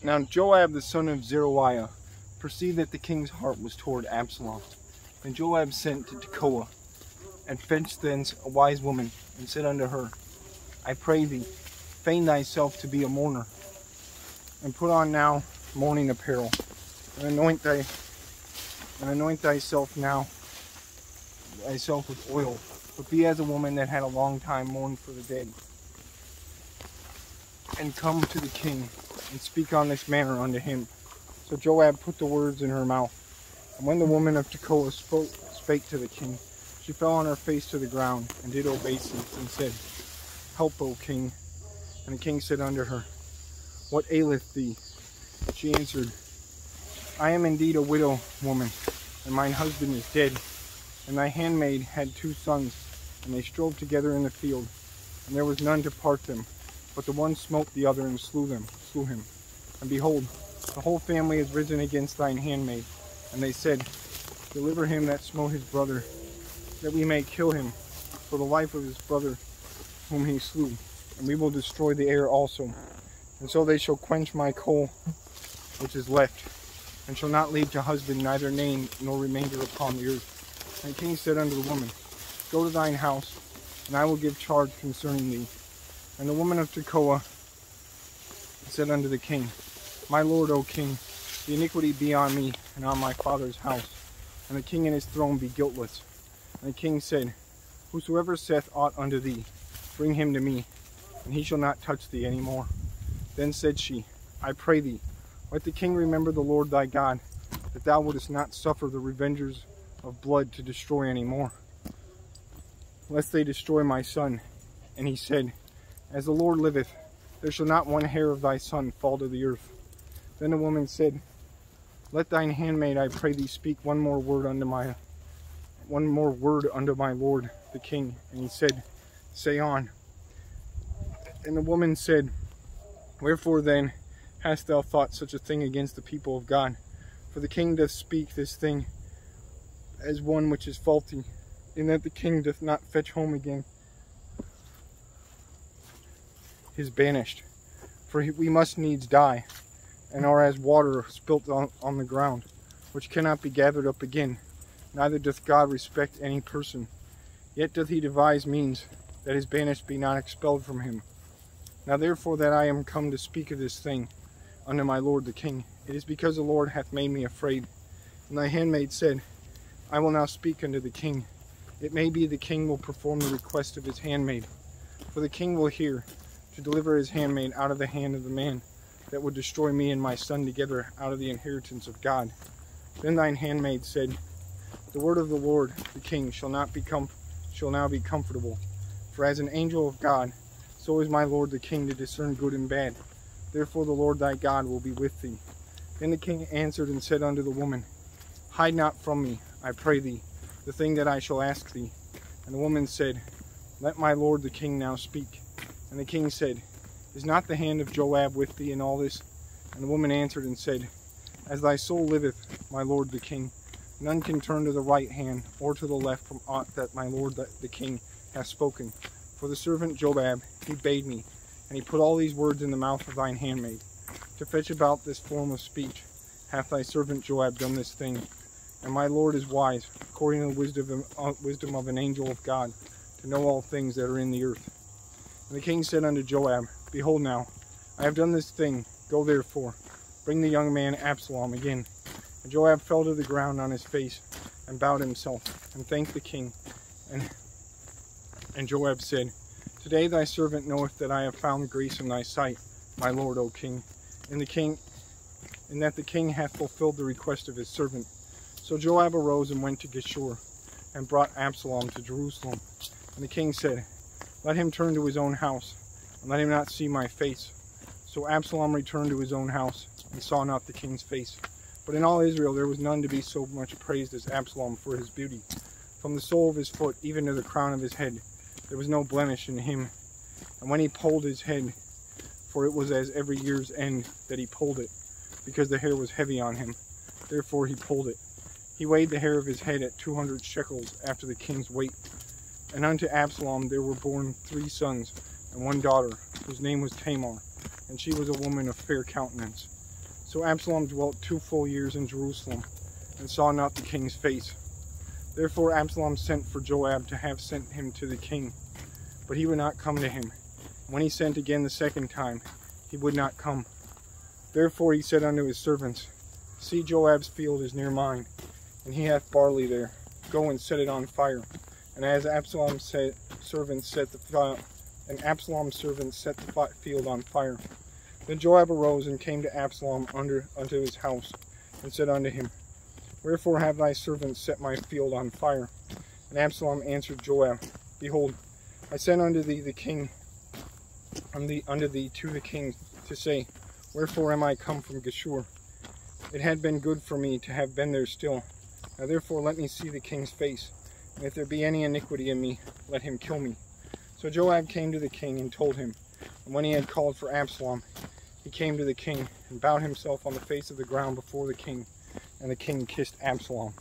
Now Joab the son of Zeruiah perceived that the king's heart was toward Absalom. And Joab sent to Tekoa, and fetched thence a wise woman, and said unto her, I pray thee, feign thyself to be a mourner, and put on now mourning apparel, and anoint thyself with oil, but be as a woman that had a long time mourned for the dead. And come to the king, and speak on this manner unto him. So Joab put the words in her mouth. And when the woman of Tekoa spake to the king, she fell on her face to the ground, and did obeisance, and said, Help, O king. And the king said unto her, What aileth thee? She answered, I am indeed a widow woman, and mine husband is dead. And thy handmaid had 2 sons, and they strove together in the field, and there was none to part them. But the one smote the other, and slew him. And behold, the whole family is risen against thine handmaid. And they said, Deliver him that smote his brother, that we may kill him for the life of his brother whom he slew, and we will destroy the heir also. And so they shall quench my coal which is left, and shall not leave to husband neither name nor remainder upon the earth. And the king said unto the woman, Go to thine house, and I will give charge concerning thee. And the woman of Tekoa said unto the king, My lord, O king, the iniquity be on me and on my father's house, and the king and his throne be guiltless. And the king said, Whosoever saith aught unto thee, bring him to me, and he shall not touch thee any more. Then said she, I pray thee, let the king remember the Lord thy God, that thou wouldest not suffer the revengers of blood to destroy any more, lest they destroy my son. And he said, As the Lord liveth, there shall not one hair of thy son fall to the earth. Then the woman said, Let thine handmaid, I pray thee, speak one more word unto my lord the king. And he said, Say on. And the woman said, Wherefore then hast thou thought such a thing against the people of God? For the king doth speak this thing as one which is faulty, in that the king doth not fetch home again his banished. For we must needs die, and are as water spilt on the ground, which cannot be gathered up again. Neither doth God respect any person. Yet doth he devise means that his banished be not expelled from him. Now therefore that I am come to speak of this thing unto my lord the king, it is because the Lord hath made me afraid. And thy handmaid said, I will now speak unto the king. It may be the king will perform the request of his handmaid. For the king will hear, to deliver his handmaid out of the hand of the man that would destroy me and my son together out of the inheritance of God. Then thine handmaid said, The word of the Lord the king shall now be comfortable. For as an angel of God, so is my lord the king to discern good and bad. Therefore the Lord thy God will be with thee. Then the king answered and said unto the woman, Hide not from me, I pray thee, the thing that I shall ask thee. And the woman said, Let my lord the king now speak. And the king said, Is not the hand of Joab with thee in all this? And the woman answered and said, As thy soul liveth, my lord the king, none can turn to the right hand or to the left from aught that my lord the king hath spoken. For the servant Joab, he bade me, and he put all these words in the mouth of thine handmaid. To fetch about this form of speech hath thy servant Joab done this thing. And my lord is wise, according to the wisdom of an angel of God, to know all things that are in the earth. And the king said unto Joab, Behold now, I have done this thing. Go therefore, bring the young man Absalom again. And Joab fell to the ground on his face, and bowed himself, and thanked the king. And Joab said, Today thy servant knoweth that I have found grace in thy sight, my lord, O king, and that the king hath fulfilled the request of his servant. So Joab arose and went to Geshur, and brought Absalom to Jerusalem. And the king said, Let him turn to his own house, and let him not see my face. So Absalom returned to his own house, and saw not the king's face. But in all Israel there was none to be so much praised as Absalom for his beauty. From the sole of his foot even to the crown of his head, there was no blemish in him. And when he polled his head, for it was as every year's end that he polled it, because the hair was heavy on him, therefore he polled it. He weighed the hair of his head at 200 shekels after the king's weight. And unto Absalom there were born 3 sons and 1 daughter, whose name was Tamar, and she was a woman of fair countenance. So Absalom dwelt 2 full years in Jerusalem, and saw not the king's face. Therefore Absalom sent for Joab to have sent him to the king, but he would not come to him. When he sent again the second time, he would not come. Therefore he said unto his servants, See, Joab's field is near mine, and he hath barley there. Go and set it on fire. And as Absalom's servants set the field on fire. Then Joab arose and came to Absalom unto his house, and said unto him, Wherefore have thy servants set my field on fire? And Absalom answered Joab, Behold, I sent unto thee the king, unto thee to the king, to say, Wherefore am I come from Geshur? It had been good for me to have been there still. Now therefore let me see the king's face, and if there be any iniquity in me, let him kill me. So Joab came to the king and told him. And when he had called for Absalom, he came to the king, and bowed himself on the face of the ground before the king. And the king kissed Absalom.